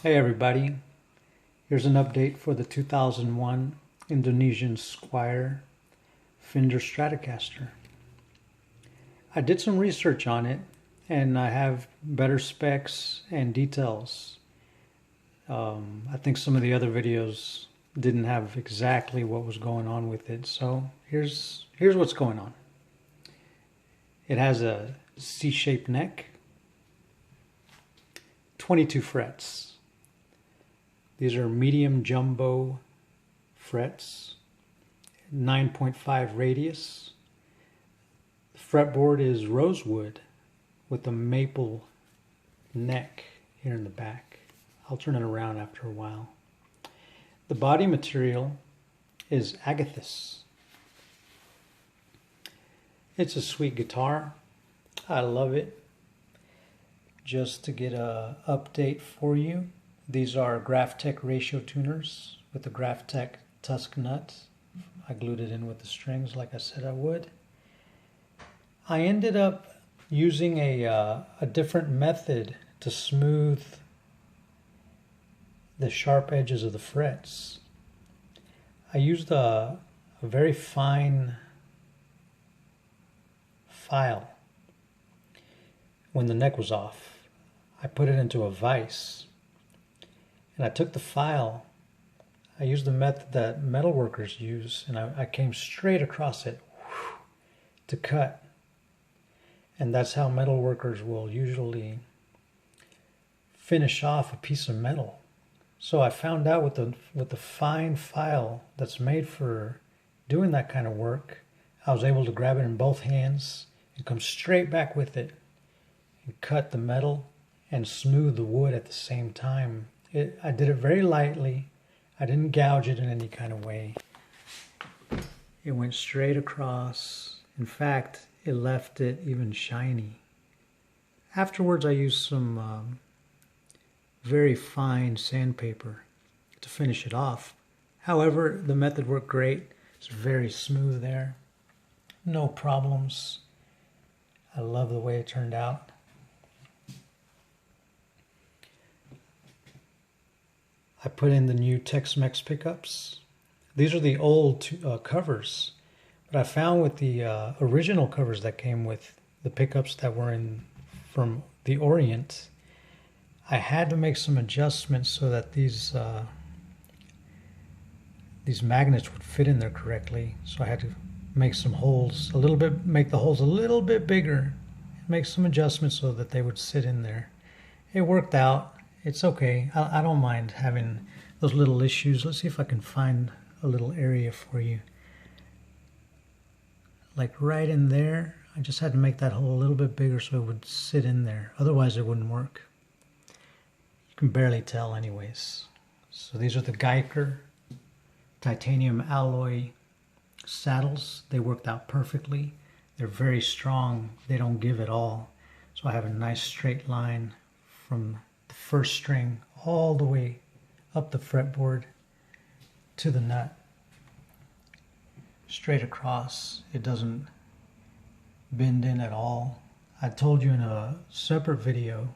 Hey everybody, here's an update for the 2001 Indonesian Squire Fender Stratocaster. I did some research on it and I have better specs and details. I think some of the other videos didn't have exactly what was going on with it, so here's what's going on. It has a C-shaped neck, 22 frets. These are medium jumbo frets, 9.5 radius. The fretboard is rosewood with a maple neck here in the back. I'll turn it around after a while. The body material is agathis. It's a sweet guitar. I love it. Just to get an update for you, these are Graphtec ratio tuners with the Graphtec tusk nut. I glued it in with the strings like I said I would. I ended up using a different method to smooth the sharp edges of the frets. I used a very fine file. When the neck was off, I put it into a vise. And I took the file, I used the method that metalworkers use, and I came straight across it to cut. And that's how metalworkers will usually finish off a piece of metal. So I found out with the fine file that's made for doing that kind of work, I was able to grab it in both hands and come straight back with it and cut the metal and smooth the wood at the same time. I did it very lightly. I didn't gouge it in any kind of way. It went straight across. In fact, it left it even shiny. Afterwards, I used some very fine sandpaper to finish it off. However, the method worked great. It's very smooth there. No problems. I love the way it turned out. I put in the new Tex-Mex pickups. These are the old covers, but I found with the original covers that came with the pickups that were in from the Orient, I had to make some adjustments so that these magnets would fit in there correctly. So I had to make some holes make the holes a little bit bigger, make some adjustments so that they would sit in there. It worked out. It's okay. I don't mind having those little issues. Let's see if I can find a little area for you. Like right in there, I just had to make that hole a little bit bigger so it would sit in there. Otherwise it wouldn't work. You can barely tell anyways. So these are the Geiger titanium alloy saddles. They worked out perfectly. They're very strong. They don't give at all. So I have a nice straight line from the first string all the way up the fretboard to the nut, straight across. It doesn't bend in at all. I told you in a separate video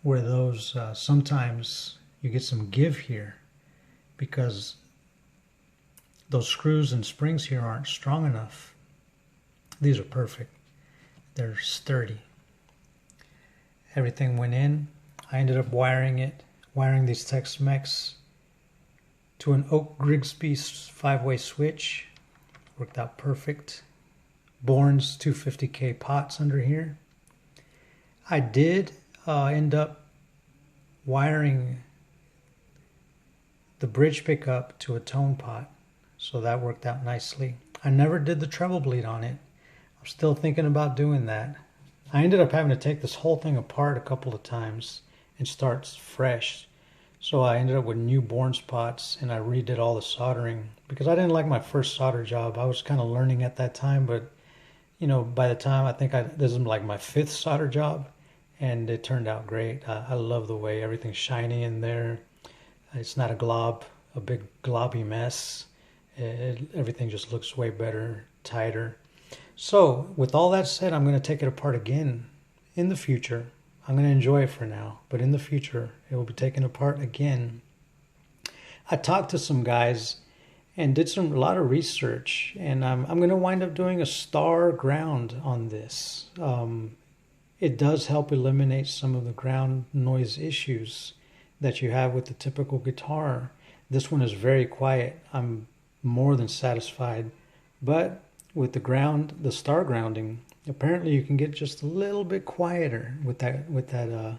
where those sometimes you get some give here because those screws and springs here aren't strong enough. These are perfect. They're sturdy. Everything went in. I ended up wiring these Tex-Mex to an Oak Grigsby 5-way switch. Worked out perfect. Bourne's 250K pots under here. I did end up wiring the bridge pickup to a tone pot, so that worked out nicely. I never did the treble bleed on it. I'm still thinking about doing that. I ended up having to take this whole thing apart a couple of times and start fresh. So I ended up with new Bourne spots and I redid all the soldering because I didn't like my first solder job. I was kind of learning at that time, but you know, by the time this is like my 5th solder job and it turned out great. I love the way everything's shiny in there. It's not a big globby mess. Everything just looks way better, tighter. So with all that said, I'm going to take it apart again in the future. I'm going to enjoy it for now, but in the future, it will be taken apart again. I talked to some guys and did a lot of research, and I'm going to wind up doing a star ground on this. It does help eliminate some of the ground noise issues that you have with the typical guitar. This one is very quiet. I'm more than satisfied. But with the star grounding, apparently you can get just a little bit quieter with that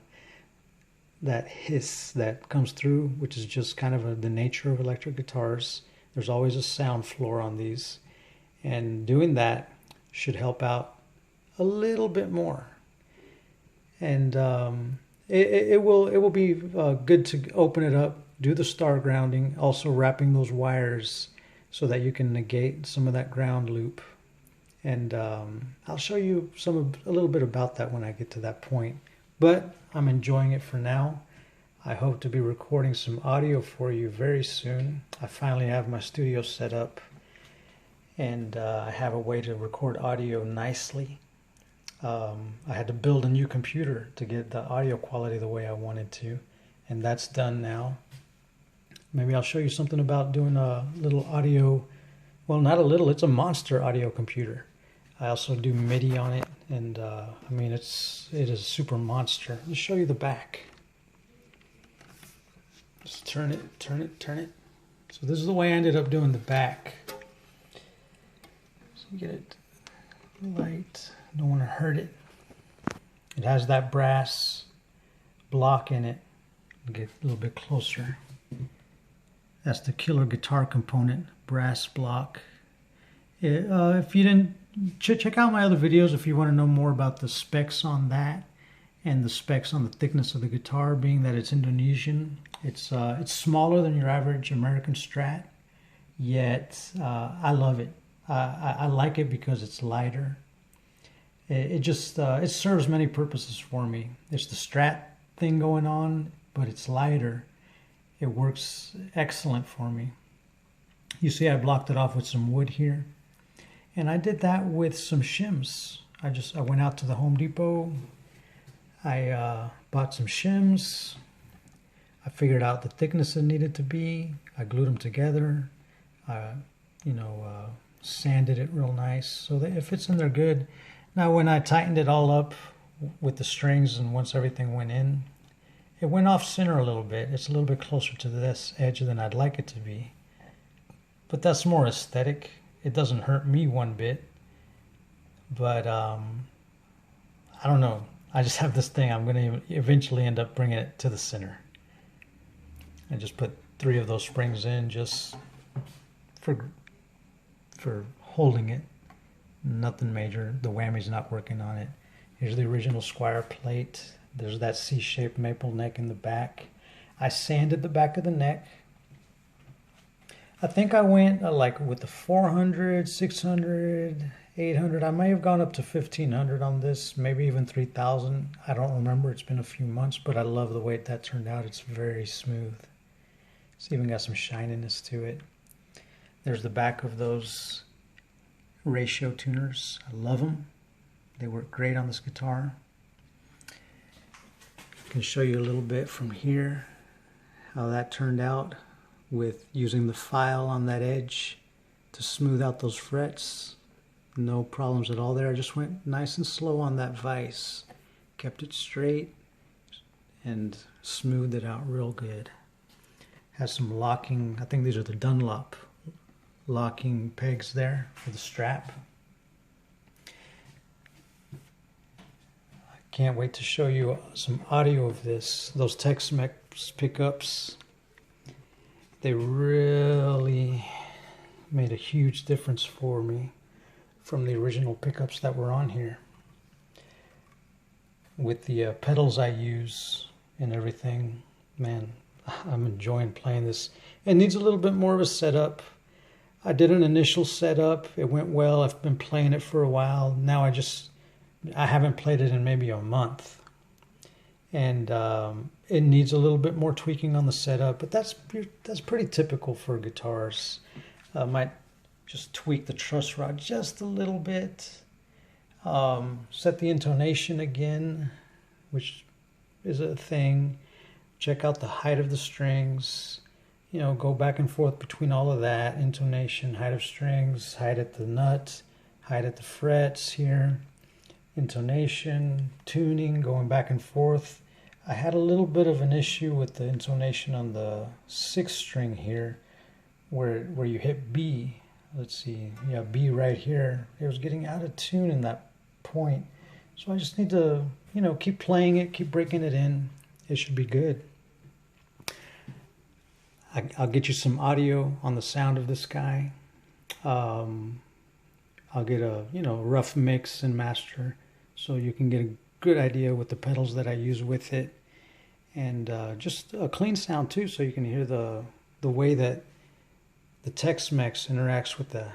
hiss that comes through, which is just kind of the nature of electric guitars. There's always a sound floor on these, and doing that should help out a little bit more. And it will be good to open it up, do the star grounding, also wrapping those wires so that you can negate some of that ground loop. And I'll show you a little bit about that when I get to that point. But I'm enjoying it for now. I hope to be recording some audio for you very soon. I finally have my studio set up, and I have a way to record audio nicely. I had to build a new computer to get the audio quality the way I wanted to, and that's done now. Maybe I'll show you something about doing a little audio. Well, not a little, it's a monster audio computer. I also do MIDI on it, and I mean, it is a super monster. Let me show you the back. Just turn it, turn it, turn it. So this is the way I ended up doing the back. So you get it light. Don't want to hurt it. It has that brass block in it. Get a little bit closer. That's the killer guitar component, brass block. If you didn't, check out my other videos if you want to know more about the specs on that and the specs on the thickness of the guitar, being that it's Indonesian. It's smaller than your average American Strat, yet I love it. I like it because it's lighter. It serves many purposes for me. It's the Strat thing going on, but it's lighter. It works excellent for me. You see I blocked it off with some wood here. And I did that with some shims. I went out to the Home Depot. I bought some shims. I figured out the thickness it needed to be. I glued them together. Sanded it real nice so that it fits in there good. Now when I tightened it all up with the strings and once everything went in, it went off center a little bit. It's a little bit closer to this edge than I'd like it to be. But that's more aesthetic. It doesn't hurt me one bit. But I don't know. I just have this thing. I'm going to eventually end up bringing it to the center. I just put 3 of those springs in just for holding it. Nothing major. The whammy's not working on it. Here's the original Squire plate. There's that C-shaped maple neck in the back. I sanded the back of the neck. I think I went like with the 400, 600, 800. I may have gone up to 1500 on this, maybe even 3000. I don't remember. It's been a few months, but I love the way that turned out. It's very smooth. It's even got some shininess to it. There's the back of those ratio tuners. I love them. They work great on this guitar. I can show you a little bit from here how that turned out with using the file on that edge to smooth out those frets. No problems at all there. I just went nice and slow on that vise. Kept it straight and smoothed it out real good. Has some locking, I think these are the Dunlop locking pegs there for the strap. I can't wait to show you some audio of this. Those Tex-Mex pickups, they really made a huge difference for me from the original pickups that were on here. With the pedals I use and everything, man, I'm enjoying playing this. It needs a little bit more of a setup. I did an initial setup. It went well. I've been playing it for a while. Now I haven't played it in maybe a month. And it needs a little bit more tweaking on the setup, but that's pretty typical for guitars. Might just tweak the truss rod just a little bit. Set the intonation again, which is a thing. Check out the height of the strings. You know, go back and forth between all of that. Intonation, height of strings, height at the nut, height at the frets here. Intonation, tuning, going back and forth. I had a little bit of an issue with the intonation on the 6th string here, where you hit B. Let's see, yeah, B right here. It was getting out of tune in that point. So I just need to, you know, keep playing it, keep breaking it in. It should be good. I'll get you some audio on the sound of this guy. I'll get a, you know, rough mix and master so you can get a good idea with the pedals that I use with it. And just a clean sound too, so you can hear the way that the Tex-Mex interacts with the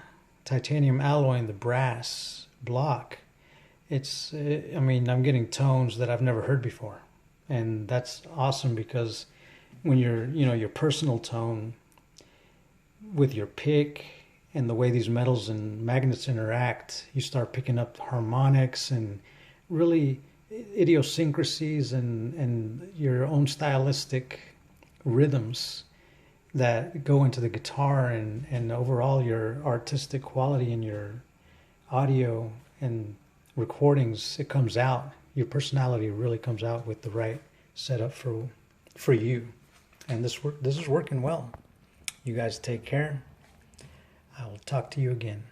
titanium alloy and the brass block. I mean, I'm getting tones that I've never heard before. And that's awesome because when you're, you know, your personal tone with your pick and the way these metals and magnets interact, you start picking up harmonics and really idiosyncrasies and your own stylistic rhythms that go into the guitar, and overall your artistic quality in your audio and recordings. It comes out. Your personality really comes out with the right setup for you. And this is working well. You guys take care. I will talk to you again.